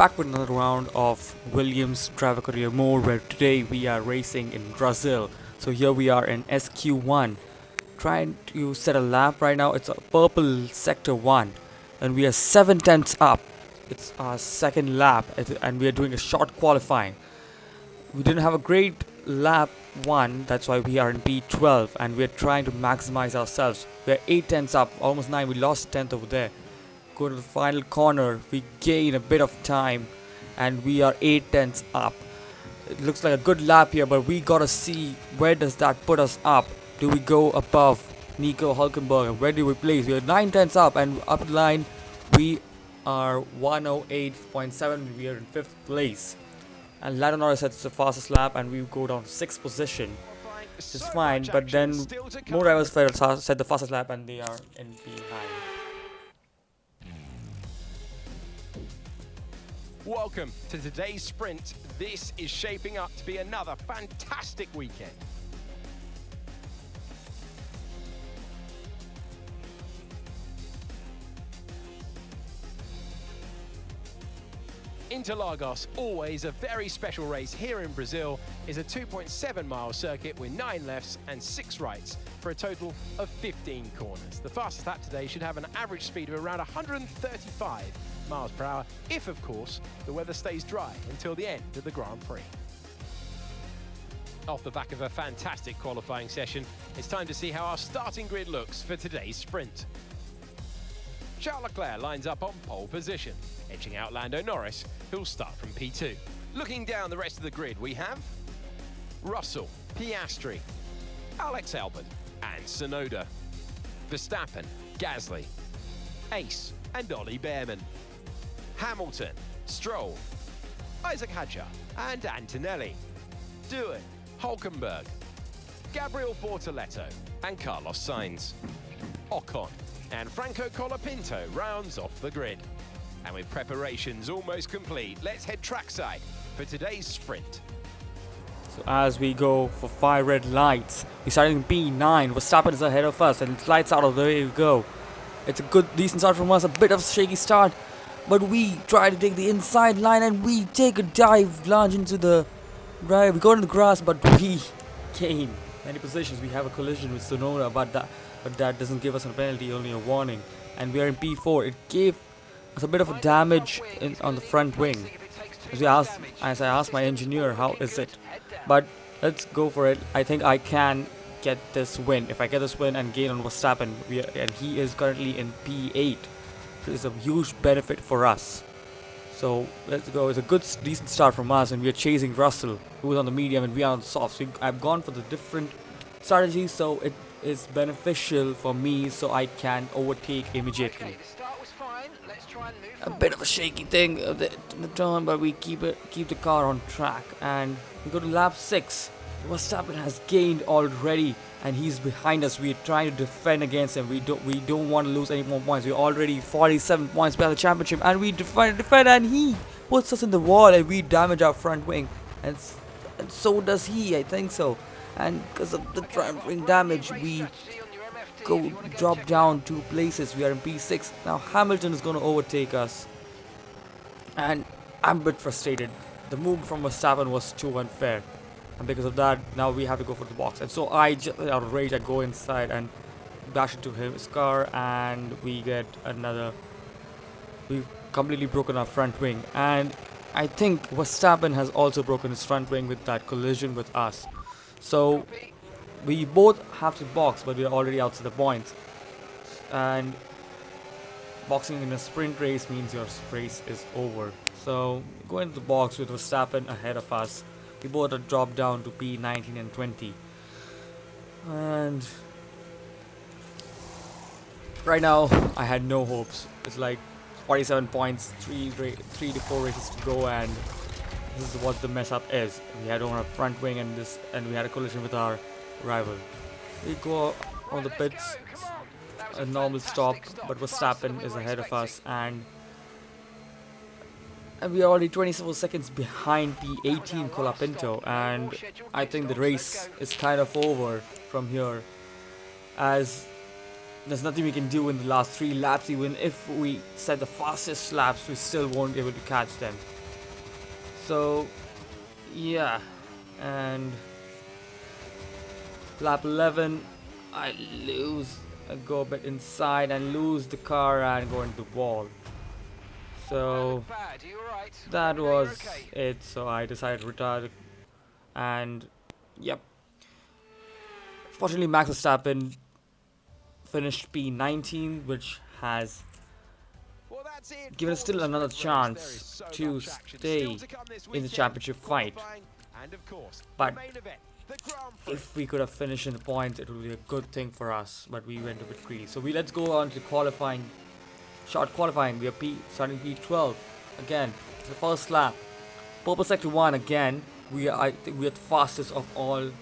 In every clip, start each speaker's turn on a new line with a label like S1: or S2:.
S1: back with another round of Williams Driver Career Mode, where today we are racing in Brazil. So here we are in SQ1, trying to set a lap right now. It's a purple sector 1, and we are 7 tenths up. It's our second lap, and we are doing a short qualifying. We didn't have a great lap 1, that's why we are in P12, and we are trying to maximize ourselves. We are 8 tenths up, almost 9. We lost a tenth over there. Go to the final corner, we gain a bit of time, and we are 8 tenths up. It looks like a good lap here, but we gotta see where does that put us up. Do we go above Nico Hulkenberg? Where do we place? We are 9 tenths up, and up the line we are 108.7. We are in 5th place. And Lando Norris sets the fastest lap, and we go down to 6th position. Which is fine, but then more drivers set the fastest lap, and they are in behind.
S2: Welcome to today's sprint. This is shaping up to be another fantastic weekend. Interlagos, always a very special race here in Brazil, is a 2.7-mile circuit with 9 lefts and 6 rights for a total of 15 corners. The fastest lap today should have an average speed of around 135 miles per hour, if of course the weather stays dry until the end of the Grand Prix. Off the back of a fantastic qualifying session, it's time to see how our starting grid looks for today's sprint. Charles Leclerc lines up on pole position, edging out Lando Norris, who'll start from P2. Looking down the rest of the grid, we have Russell, Piastri, Alex Albon and Tsunoda, Verstappen, Gasly, Ace and Ollie Behrman, Hamilton, Stroll, Isaac Hadjar and Antonelli, Dewey, Hulkenberg, Gabriel Bortoleto and Carlos Sainz, Ocon and Franco Colapinto rounds off the grid. And with preparations almost complete, let's head trackside for today's sprint.
S1: So as we go for 5 red lights, we started in P9. Verstappen is ahead of us, and it's lights out of the way we go. It's a good, decent start from us. A bit of a shaky start, but we try to take the inside line, and we take a dive lunge into the right. We go into the grass, but we gain many positions. We have a collision with Tsunoda, but that doesn't give us a penalty, only a warning. And we are in P4. It gave us a bit of a damage on the front wing. As I asked my engineer, how is it? But let's go for it. I think I can get this win. If I get this win and gain on Verstappen, and he is currently in P8. So it's a huge benefit for us. So let's go. It's a good, decent start from us, and we are chasing Russell, who is on the medium, and we are on the soft. So I've gone for the different strategies, so it is beneficial for me, so I can overtake immediately. A bit of a shaky thing in the turn, but we keep the car on track, and we go to lap 6. Verstappen has gained already, and he's behind us. We're trying to defend against him. We don't want to lose any more points. We're already 47 points behind the championship, and we defend, and he puts us in the wall, and we damage our front wing, and so does he. I think so. And because of the front wing damage, we drop down 2 places. We are in P6 now. Hamilton is going to overtake us, and I'm a bit frustrated. The move from Verstappen was too unfair, and because of that, now we have to go for the box. And so I just, out of rage, I go inside and bash into his car, and we get another. We've completely broken our front wing, and I think Verstappen has also broken his front wing with that collision with us. So we both have to box, but we are already outside the points. And boxing in a sprint race means your race is over. So going into the box with Verstappen ahead of us, we both are dropped down to P19 and 20. And right now, I had no hopes. It's like 47 points, 3 to 4 races to go, and this is what the mess up is. We had on our front wing, and we had a collision with our rival. We go on the pits, a normal stop, but Verstappen is ahead of us, and we are already 27 seconds behind P18 Colapinto, and I think the race is kind of over from here, as there's nothing we can do in the last 3 laps. Even if we set the fastest laps, we still won't be able to catch them. So yeah, and lap 11 I go a bit inside and lose the car and go into the wall. So that was it. So I decided to retire, and yep. Fortunately, Max Verstappen finished P19, which has given us still another chance to stay in the championship fight. But if we could have finished in the points, it would be a good thing for us. But we went a bit greedy. So let's go on to qualifying. Short qualifying. We are starting P12 again. The first lap. Purple sector 1 again. I think we are the fastest of all in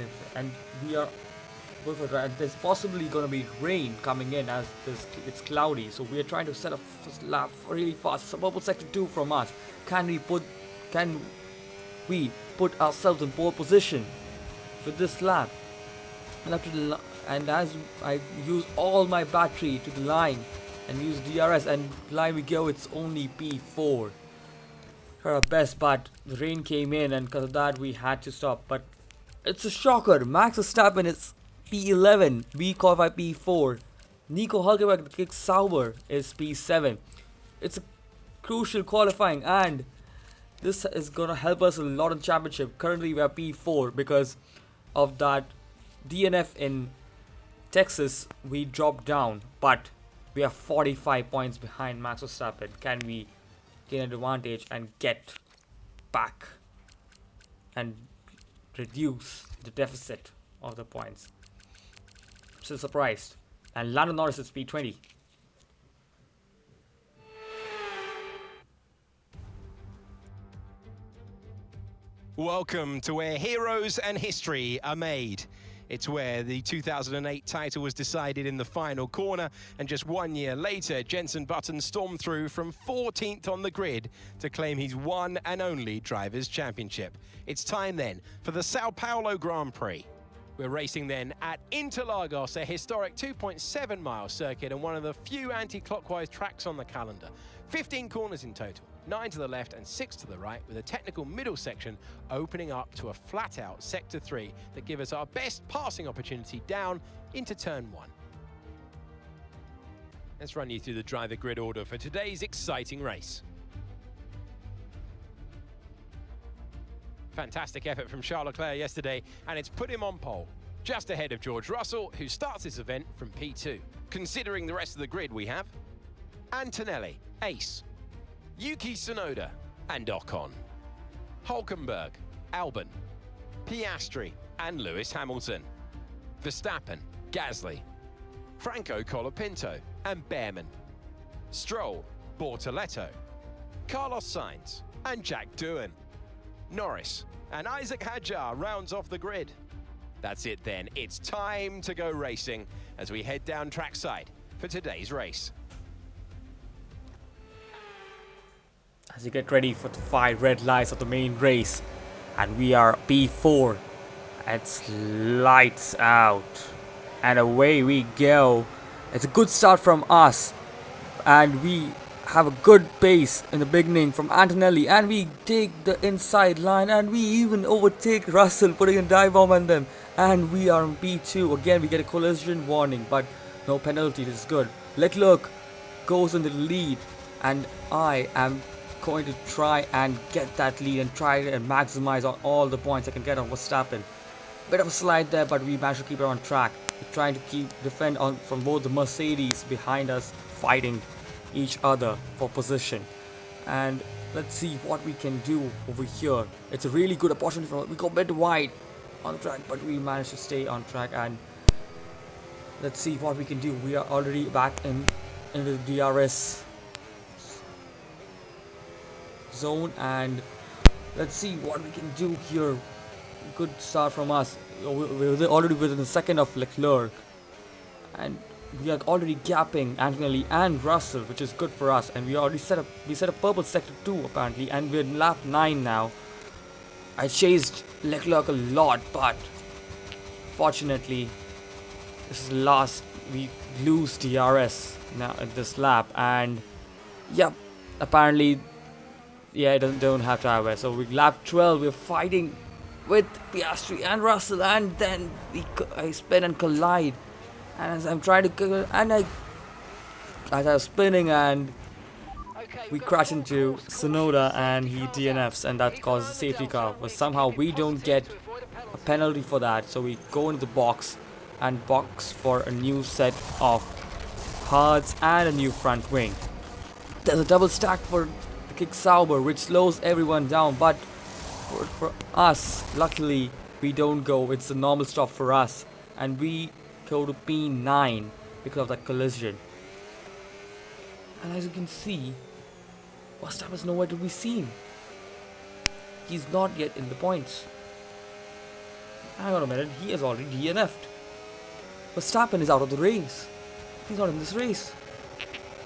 S1: it, and we are good for that. There's possibly going to be rain coming in as it's cloudy. So we are trying to set a first lap really fast. So purple sector 2 from us. Can we put ourselves in pole position with this lap? And as I use all my battery to the line and use DRS, and line we go, it's only P4. Try our best, but the rain came in, and because of that we had to stop. But it's a shocker. Max Verstappen is P11. We qualify P4. Nico Hulkenberg, the kick Sauber, is P7. It's a crucial qualifying, and this is gonna help us a lot in championship. Currently we are P4 because of that DNF in Texas. We dropped down, but we are 45 points behind Max Verstappen. Can we gain an advantage and get back and reduce the deficit of the points? I'm still surprised. And Lando Norris is P20.
S2: Welcome to where heroes and history are made. It's where the 2008 title was decided in the final corner, and just 1 year later, Jenson Button stormed through from 14th on the grid to claim his one and only Drivers' Championship. It's time then for the Sao Paulo Grand Prix. We're racing then at Interlagos, a historic 2.7-mile circuit and one of the few anti-clockwise tracks on the calendar. 15 corners in total, 9 to the left and 6 to the right, with a technical middle section opening up to a flat-out Sector 3 that give us our best passing opportunity down into Turn 1. Let's run you through the driver grid order for today's exciting race. Fantastic effort from Charles Leclerc yesterday, and it's put him on pole, just ahead of George Russell, who starts this event from P2. Considering the rest of the grid, we have Antonelli, ace, Yuki Tsunoda and Ocon, Hulkenberg, Albon, Piastri and Lewis Hamilton, Verstappen, Gasly, Franco Colapinto and Behrman, Stroll, Bortoletto, Carlos Sainz and Jack Doohan, Norris and Isaac Hadjar rounds off the grid. That's it then, it's time to go racing as we head down trackside for today's race.
S1: As you get ready for the 5 red lights of the main race, and we are P4. It's lights out, and away we go. It's a good start from us, and we have a good pace in the beginning from Antonelli, and we take the inside line, and we even overtake Russell, putting a dive bomb on them, and we are on P2. Again we get a collision warning, but no penalty. This is good. Leclerc goes in the lead, and I am going to try and get that lead and try and maximize on all the points I can get on Verstappen. Bit of a slide there, but we managed to keep it on track. We're trying to defend from both the Mercedes behind us, fighting each other for position. And let's see what we can do over here. It's a really good opportunity for us. We got a bit wide on the track, but we managed to stay on track, and let's see what we can do. We are already back in the DRS zone, and let's see what we can do here. Good start from us. We're already within a second of Leclerc, and we are already gapping Antonelli and Russell, which is good for us. And we already set a purple sector 2 apparently, and we're in lap 9 now. I chased Leclerc a lot, but fortunately This is last. We lose DRS now at this lap, and yep, apparently, yeah, it don't have tire. So we lap 12. We're fighting with Piastri and Russell, and then I spin and collide. And as I'm trying to, as I was spinning, and we crash into Sonoda, and he DNFs, and that causes a safety car. But somehow we don't get a penalty for that, so we go into the box and box for a new set of hards and a new front wing. There's a double stack for the kick Sauber, which slows everyone down, but for us, luckily, we don't go. It's a normal stop for us, and we go to P9 because of that collision. And as you can see, Verstappen is nowhere to be seen. He's not yet in the points. Hang on a minute, he has already DNF'd. Verstappen is out of the race. He's not in this race.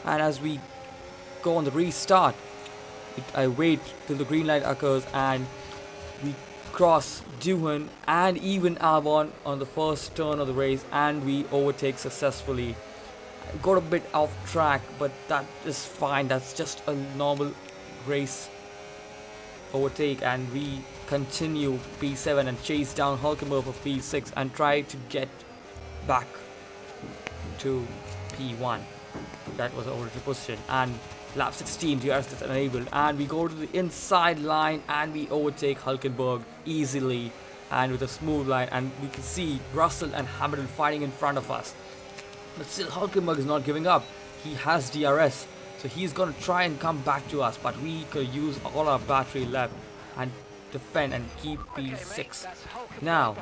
S1: And as we go on the restart, I wait till the green light occurs, and we cross Doohan and even Albon on the first turn of the race, and we overtake successfully. Got a bit off track, but that is fine. That's just a normal race overtake, and we continue P7 and chase down Hulkenberg for P6 and try to get back to P1. That was our original position, and lap 16 DRS is enabled, and we go to the inside line and we overtake Hulkenberg easily and with a smooth line, and we can see Russell and Hamilton fighting in front of us. But still, Hulkenberg is not giving up. He has DRS, so he's going to try and come back to us, but we could use all our battery left and defend and keep P6. Now,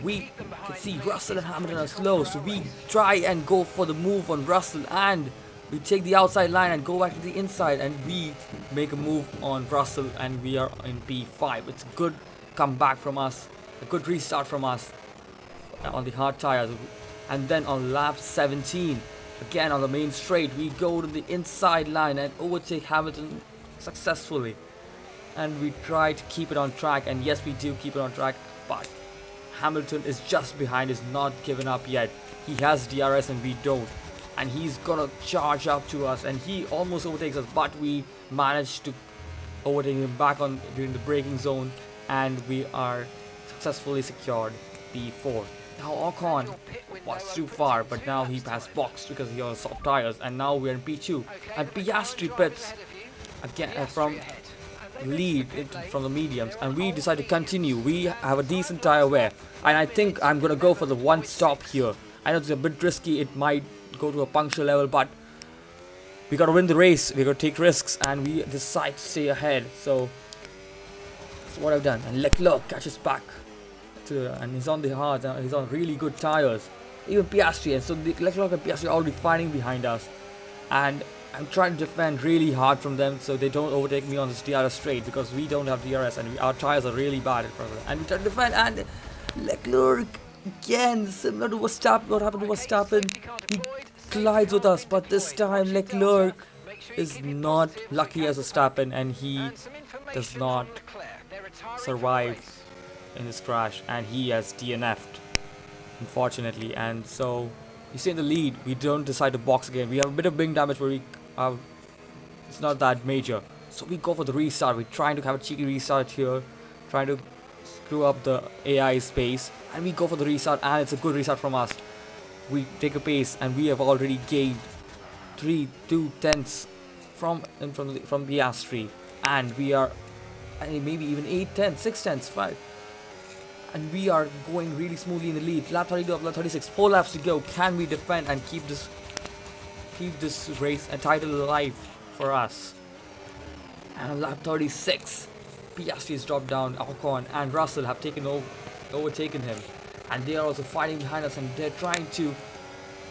S1: we can see Russell and Hamilton are slow, so we try and go for the move on Russell, and we take the outside line and go back to the inside, and we make a move on Russell, and we are in P5. It's a good comeback from us, a good restart from us on the hard tires. And then on lap 17, again on the main straight, we go to the inside line and overtake Hamilton successfully. And we try to keep it on track, and yes, we do keep it on track, but Hamilton is just behind, is not given up yet. He has DRS and we don't. And he's gonna charge up to us, and he almost overtakes us, but we managed to overtake him back on during the braking zone, and we are successfully secured P4. Now Ocon was too far, but now he has boxed because he has soft tires, and now we're in P2. And Piastri pits again from lead from the mediums, and we decide to continue. We have a decent tire wear, and I think I'm gonna go for the one stop here. I know it's a bit risky, it might go to a puncture level, but we gotta win the race, we gotta take risks, and we decide to stay ahead. So that's what I've done. And Leclerc catches back and he's on the hard, he's on really good tires, even Piastri, and so Leclerc and Piastri are already fighting behind us, and I'm trying to defend really hard from them so they don't overtake me on this DRS straight, because we don't have DRS and our tires are really bad in front of them, and we try to defend, and Leclerc again, similar to Verstappen, what happened to Verstappen, he collides with us, but this time Leclerc is not lucky as Verstappen, and he does not survive in this crash, and he has DNF'd, unfortunately. And so you see in the lead, we don't decide to box again. We have a bit of wing damage, but it's not that major, so we go for the restart. We're trying to have a cheeky restart here, trying to screw up the AI space, and we go for the restart, and it's a good restart from us. We take a pace, and we have already gained 2 tenths from Piastri, and we are maybe even 8 tenths, 6 tenths, 5. And we are going really smoothly in the lead. Lap 32 of lap 36, 4 laps to go. Can we defend and keep this race and title alive for us? And on lap 36, Piastri has dropped down. Ocon and Russell have overtaken him, and they are also fighting behind us, and they're trying to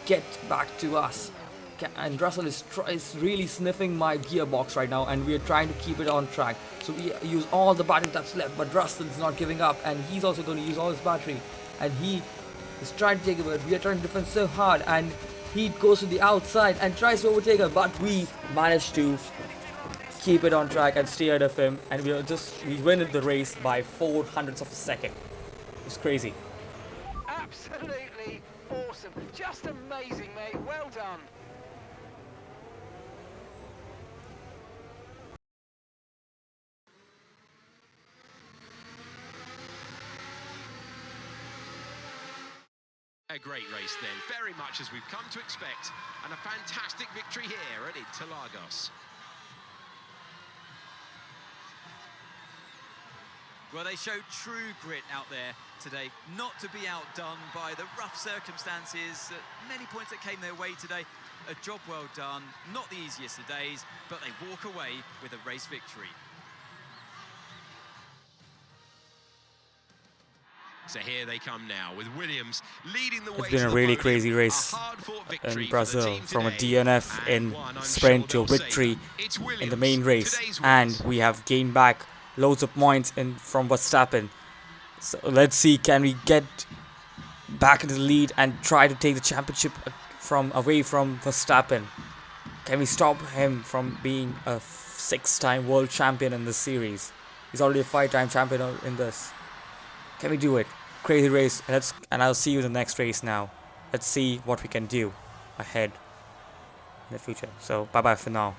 S1: get back to us. And Russell is really sniffing my gearbox right now, and we are trying to keep it on track. So we use all the battery that's left, but Russell is not giving up, and he's also going to use all his battery, and he is trying to take it, but we are trying to defend so hard, and he goes to the outside and tries to overtake us, but we manage to keep it on track and stay ahead of him, and we win the race by 0.04 of a second. It's crazy.
S3: Absolutely awesome. Just amazing, mate. Well done.
S2: A great race then, very much as we've come to expect, and a fantastic victory here at Interlagos.
S4: Well, they showed true grit out there today, not to be outdone by the rough circumstances at many points that came their way today. A job well done, not the easiest of days, but they walk away with a race victory.
S2: So here they come now, with Williams leading the way.
S1: It's been
S2: to
S1: a
S2: the
S1: really
S2: podium.
S1: crazy race
S2: Hard-fought victory
S1: in
S2: for the
S1: Brazil,
S2: team
S1: from a
S2: today.
S1: DNF
S2: And
S1: in
S2: one I'm
S1: sprint
S2: sure
S1: to
S2: they'll
S1: victory
S2: savor. It's
S1: in the
S2: Williams,
S1: main race,
S2: today's
S1: and
S2: winners.
S1: we have gained back loads of points from Verstappen. So let's see, can we get back into the lead and try to take the championship away from Verstappen? Can we stop him from being a 6-time world champion in this series? He's already a 5-time champion in this. Can we do it? Crazy race, and I'll see you in the next race now. Let's see what we can do ahead in the future. So bye bye for now.